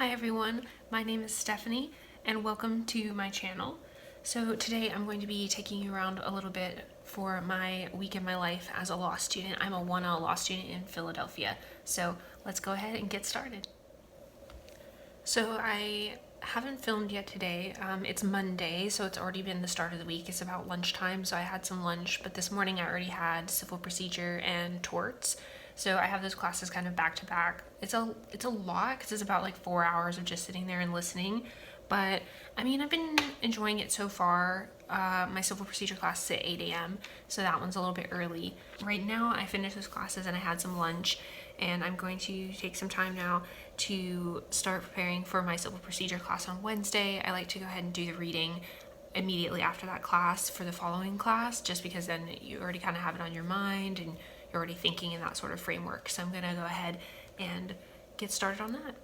Hi everyone, my name is Stephanie and welcome to my channel. So today I'm going to be taking you around a little bit for my week in my life as a law student. I'm a 1L law student in Philadelphia, so let's go ahead and get started. So I haven't filmed yet today. It's Monday, so it's already been the start of the week. It's about lunchtime, so I had some lunch, but this morning I already had civil procedure and torts. So I have those classes kind of back to back. It's a lot because it's about like 4 hours of just sitting there and listening. But I mean, I've been enjoying it so far. My civil procedure class is at 8 a.m., so that one's a little bit early. Right now, I finished those classes and I had some lunch, and I'm going to take some time now to start preparing for my civil procedure class on Wednesday. I like to go ahead and do the reading immediately after that class for the following class, just because then you already kind of have it on your mind and you're already thinking in that sort of framework. So I'm going to go ahead and get started on that.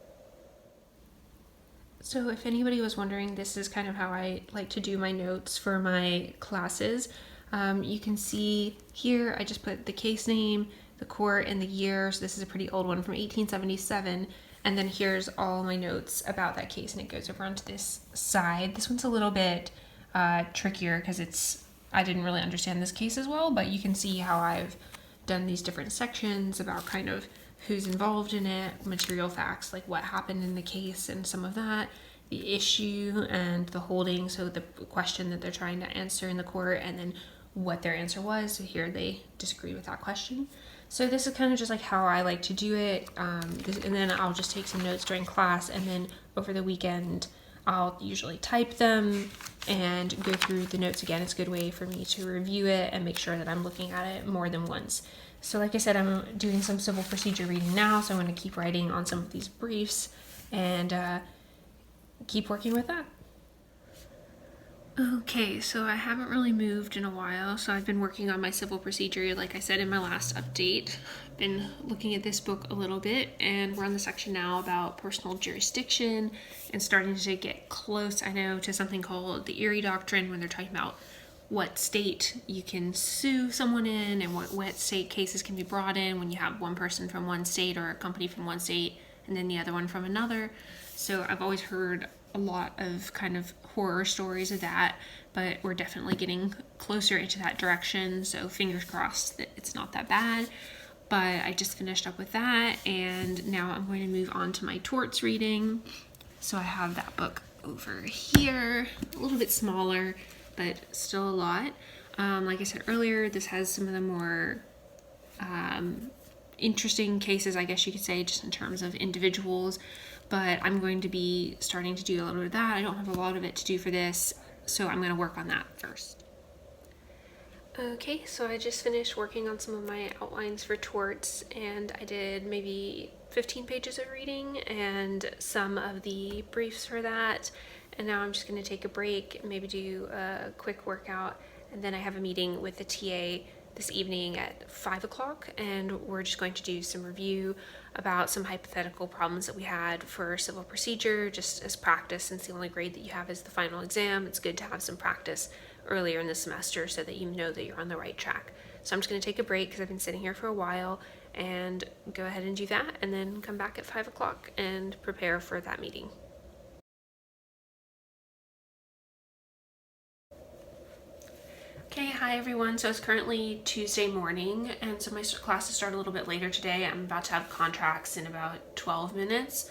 So if anybody was wondering, this is kind of how I like to do my notes for my classes. You can see here I just put the case name, the court, and the year. So this is a pretty old one from 1877. And then here's all my notes about that case, and it goes over onto this side. This one's a little bit trickier because I didn't really understand this case as well, but you can see how I've done these different sections about kind of who's involved in it, material facts, like what happened in the case and some of that, the issue and the holding, so the question that they're trying to answer in the court, and then what their answer was. So here they disagree with that question. So this is kind of just like how I like to do it, and then I'll just take some notes during class, and then over the weekend I'll usually type them and go through the notes again. It's a good way for me to review it and make sure that I'm looking at it more than once. So like I said, I'm doing some civil procedure reading now, so I'm going to keep writing on some of these briefs and keep working with that. Okay, so I haven't really moved in a while, so I've been working on my civil procedure, like I said in my last update. I've been looking at this book a little bit, and we're on the section now about personal jurisdiction and starting to get close, I know, to something called the Erie Doctrine, when they're talking about what state you can sue someone in and what state cases can be brought in when you have one person from one state or a company from one state and then the other one from another. So I've always heard a lot of kind of horror stories of that, but we're definitely getting closer into that direction, so fingers crossed that it's not that bad. But I just finished up with that, and now I'm going to move on to my torts reading. So I have that book over here, a little bit smaller, but still a lot. Like I said earlier, this has some of the more interesting cases, I guess you could say, just in terms of individuals, but I'm going to be starting to do a little bit of that. I don't have a lot of it to do for this, so I'm going to work on that first. Okay, so I just finished working on some of my outlines for torts, and I did maybe 15 pages of reading and some of the briefs for that, and now I'm just going to take a break, maybe do a quick workout, and then I have a meeting with the TA this evening at 5 o'clock, and we're just going to do some review about some hypothetical problems that we had for civil procedure, just as practice, since the only grade that you have is the final exam. It's good to have some practice earlier in the semester so that you know that you're on the right track. So I'm just going to take a break because I've been sitting here for a while, and go ahead and do that, and then come back at 5 o'clock and prepare for that meeting. Okay, hi everyone. So it's currently Tuesday morning, and so my classes start a little bit later today. I'm about to have contracts in about 12 minutes.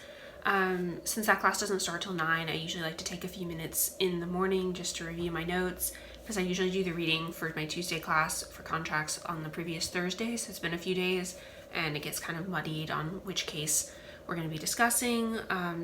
Since that class doesn't start till 9, I usually like to take a few minutes in the morning just to review my notes, because I usually do the reading for my Tuesday class for contracts on the previous Thursday, so it's been a few days, and it gets kind of muddied on which case we're going to be discussing.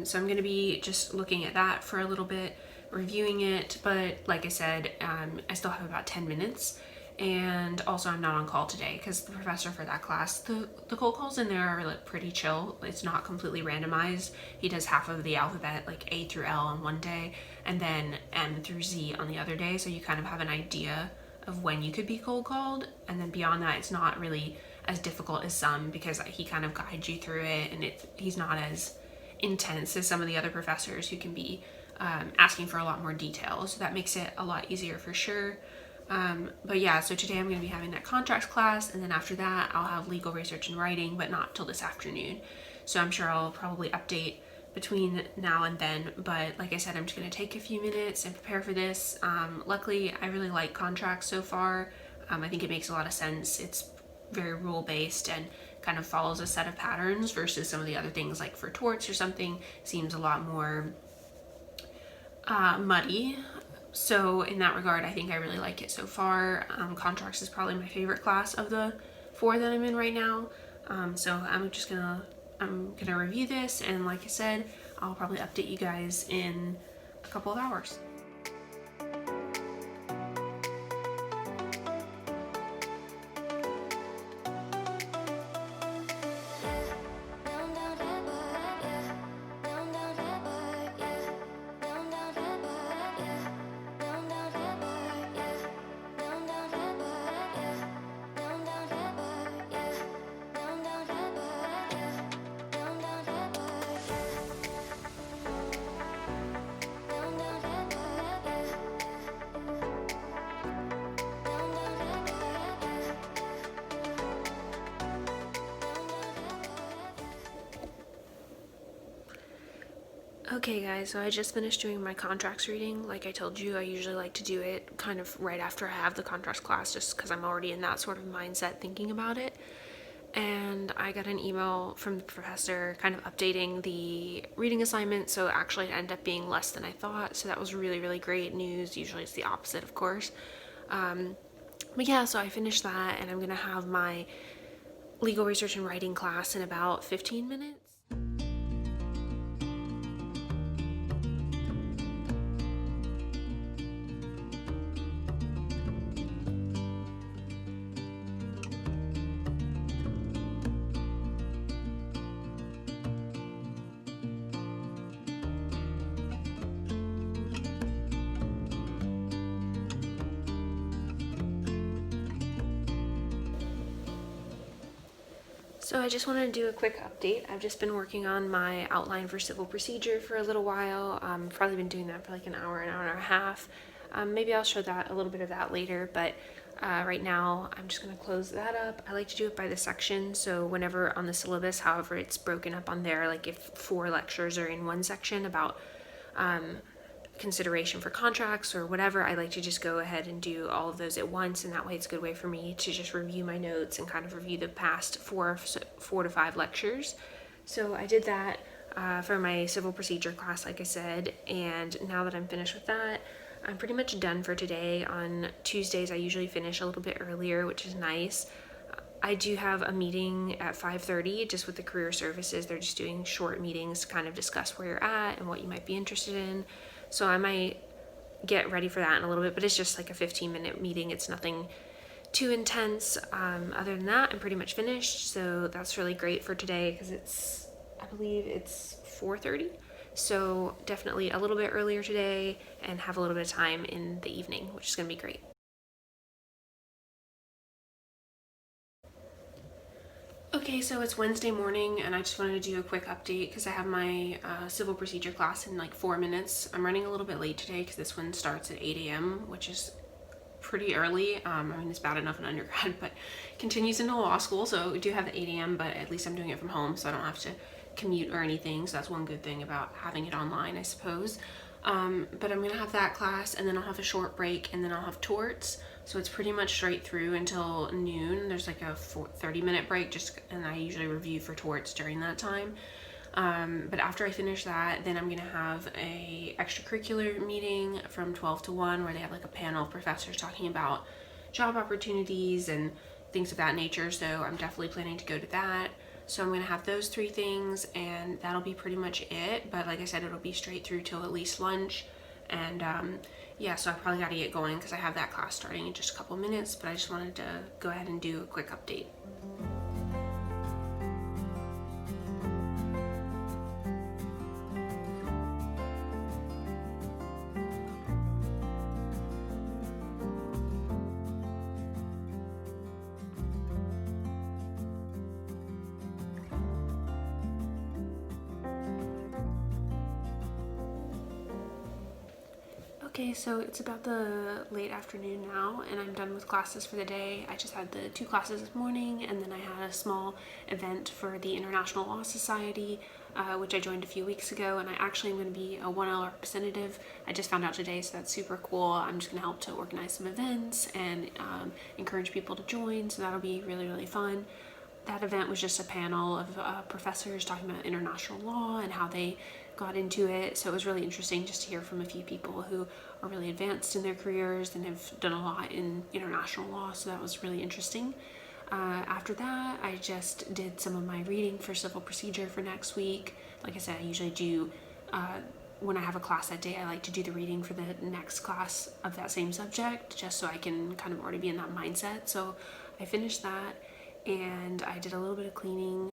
So I'm going to be just looking at that for a little bit, reviewing it, but like I said, I still have about 10 minutes, and also I'm not on call today because the professor for that class, the cold calls in there are like pretty chill. It's not completely randomized. He does half of the alphabet, like A through L on one day, and then M through Z on the other day, so you kind of have an idea of when you could be cold called, and then beyond that it's not really as difficult as some, because he kind of guides you through it, and he's not as intense as some of the other professors who can be asking for a lot more detail, so that makes it a lot easier for sure. But yeah, so today I'm going to be having that contracts class, and then after that I'll have legal research and writing, but not till this afternoon. So I'm sure I'll probably update between now and then, but like I said, I'm just going to take a few minutes and prepare for this. Luckily, I really like contracts so far. I think it makes a lot of sense. It's very rule based and kind of follows a set of patterns versus some of the other things like for torts or something seems a lot more muddy. So in that regard, I think I really like it so far. Contracts is probably my favorite class of the 4 that I'm in right now. So I'm gonna review this, and like I said, I'll probably update you guys in a couple of hours. Okay guys, so I just finished doing my contracts reading. Like I told you, I usually like to do it kind of right after I have the contracts class just because I'm already in that sort of mindset thinking about it. And I got an email from the professor kind of updating the reading assignment, so actually it ended up being less than I thought, so that was really, really great news. Usually it's the opposite, of course. But yeah, so I finished that, and I'm gonna have my legal research and writing class in about 15 minutes. So I just wanted to do a quick update. I've just been working on my outline for civil procedure for a little while. Probably been doing that for like an hour and a half. Maybe I'll show that a little bit of that later, but right now I'm just going to close that up. I like to do it by the section, so whenever on the syllabus, however it's broken up on there, like if 4 lectures are in one section about consideration for contracts or whatever, I like to just go ahead and do all of those at once, and that way it's a good way for me to just review my notes and kind of review the past 4 to 5 lectures. So I did that for my civil procedure class, like I said, and now that I'm finished with that, I'm pretty much done for today. On Tuesdays I usually finish a little bit earlier, which is nice. I do have a meeting at 5:30 just with the career services. They're just doing short meetings to kind of discuss where you're at and what you might be interested in. So I might get ready for that in a little bit, but it's just like a 15-minute meeting. It's nothing too intense. Other than that, I'm pretty much finished. So that's really great for today because I believe it's 4:30. So definitely a little bit earlier today and have a little bit of time in the evening, which is going to be great. Okay, so it's Wednesday morning, and I just wanted to do a quick update because I have my civil procedure class in like 4 minutes. I'm running a little bit late today because this one starts at 8 a.m., which is pretty early. I mean, it's bad enough in undergrad, but continues into law school, so we do have the 8 a.m., but at least I'm doing it from home, so I don't have to commute or anything, so that's one good thing about having it online, I suppose. But I'm gonna have that class, and then I'll have a short break, and then I'll have torts. So it's pretty much straight through until noon. There's like a 30-minute break, and I usually review for torts during that time. But after I finish that, then I'm gonna have a extracurricular meeting from 12 to 1 where they have like a panel of professors talking about job opportunities and things of that nature. So I'm definitely planning to go to that. So I'm gonna have those 3 things, and that'll be pretty much it. But like I said, it'll be straight through till at least lunch. And yeah, so I probably got to get going because I have that class starting in just a couple minutes, but I just wanted to go ahead and do a quick update. Okay, so it's about the late afternoon now, and I'm done with classes for the day. I just had the 2 classes this morning, and then I had a small event for the International Law Society, which I joined a few weeks ago, and I actually am going to be a 1L representative. I just found out today, so that's super cool. I'm just going to help to organize some events and encourage people to join, so that'll be really, really fun. That event was just a panel of professors talking about international law and how they got into it. So it was really interesting just to hear from a few people who are really advanced in their careers and have done a lot in international law. So that was really interesting. After that, I just did some of my reading for civil procedure for next week. Like I said, I usually do, when I have a class that day, I like to do the reading for the next class of that same subject, just so I can kind of already be in that mindset. So I finished that, and I did a little bit of cleaning.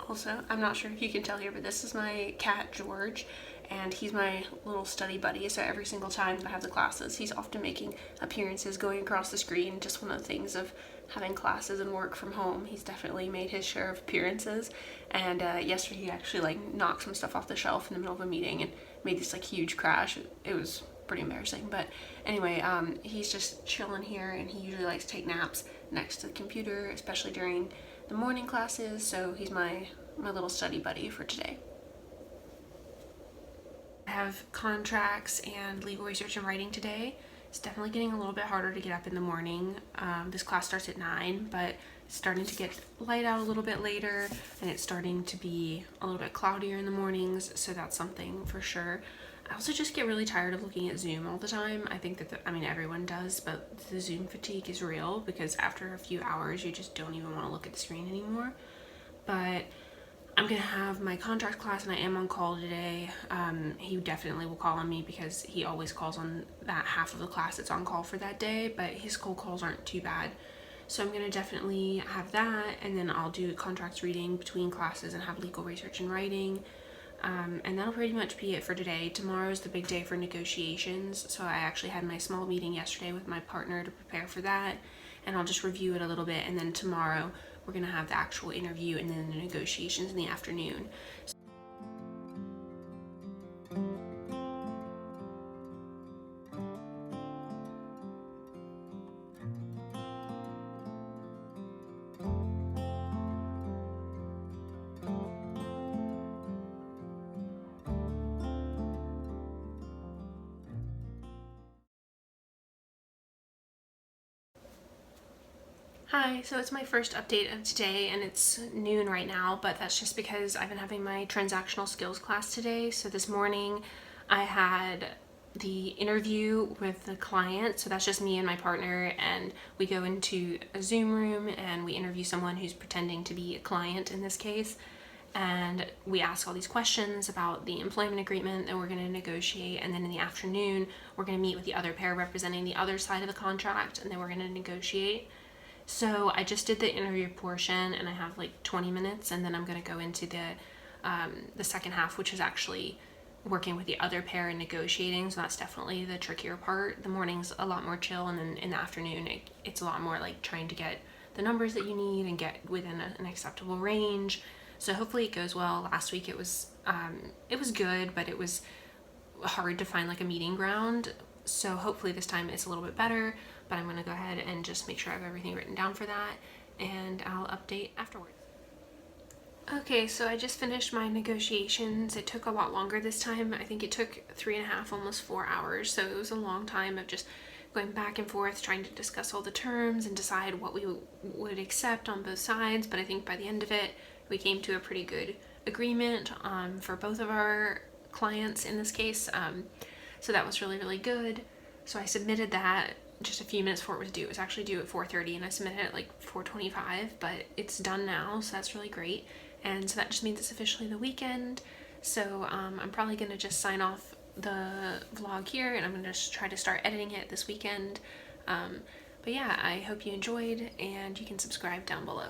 Also, I'm not sure if you can tell here, but this is my cat George, and he's my little study buddy. So every single time that I have the classes, he's often making appearances going across the screen. Just one of the things of having classes and work from home. He's definitely made his share of appearances. And yesterday he actually knocked some stuff off the shelf in the middle of a meeting and made this huge crash. It was pretty embarrassing, but anyway, he's just chilling here, and he usually likes to take naps next to the computer, especially during the morning classes. So he's my little study buddy for today. I have contracts and legal research and writing today. It's definitely getting a little bit harder to get up in the morning. This class starts at 9, but it's starting to get light out a little bit later, and it's starting to be a little bit cloudier in the mornings, so that's something for sure. I also just get really tired of looking at Zoom all the time. I think that, everyone does, but the Zoom fatigue is real, because after a few hours, you just don't even want to look at the screen anymore. But I'm going to have my contract class, and I am on call today. He definitely will call on me because he always calls on that half of the class that's on call for that day, but his cold calls aren't too bad. So I'm going to definitely have that, and then I'll do contracts reading between classes and have legal research and writing. And that'll pretty much be it for today. Tomorrow's the big day for negotiations, so I actually had my small meeting yesterday with my partner to prepare for that, and I'll just review it a little bit, and then tomorrow we're going to have the actual interview and then the negotiations in the afternoon. Hi, so it's my first update of today, and it's noon right now, but that's just because I've been having my transactional skills class today. So this morning I had the interview with the client, so that's just me and my partner, and we go into a Zoom room and we interview someone who's pretending to be a client in this case, and we ask all these questions about the employment agreement that we're going to negotiate, and then in the afternoon we're going to meet with the other pair representing the other side of the contract, and then we're going to negotiate. So I just did the interview portion, and I have 20 minutes, and then I'm going to go into the second half, which is actually working with the other pair and negotiating. So that's definitely the trickier part. The morning's a lot more chill, and then in the afternoon it's a lot more trying to get the numbers that you need and get within an acceptable range. So hopefully it goes well. Last week it was good, but it was hard to find a meeting ground. So hopefully this time it's a little bit better, but I'm going to go ahead and just make sure I have everything written down for that, and I'll update afterwards. Okay, so I just finished my negotiations. It took a lot longer this time. I think it took 3.5, almost 4 hours. So it was a long time of just going back and forth, trying to discuss all the terms and decide what we would accept on both sides. But I think by the end of it, we came to a pretty good agreement for both of our clients in this case. So that was really, really good. So I submitted that just a few minutes before it was due. It was actually due at 4:30, and I submitted it at 4:25, but it's done now, so that's really great. And so that just means it's officially the weekend. So I'm probably going to just sign off the vlog here, and I'm going to just try to start editing it this weekend. But yeah, I hope you enjoyed, and you can subscribe down below.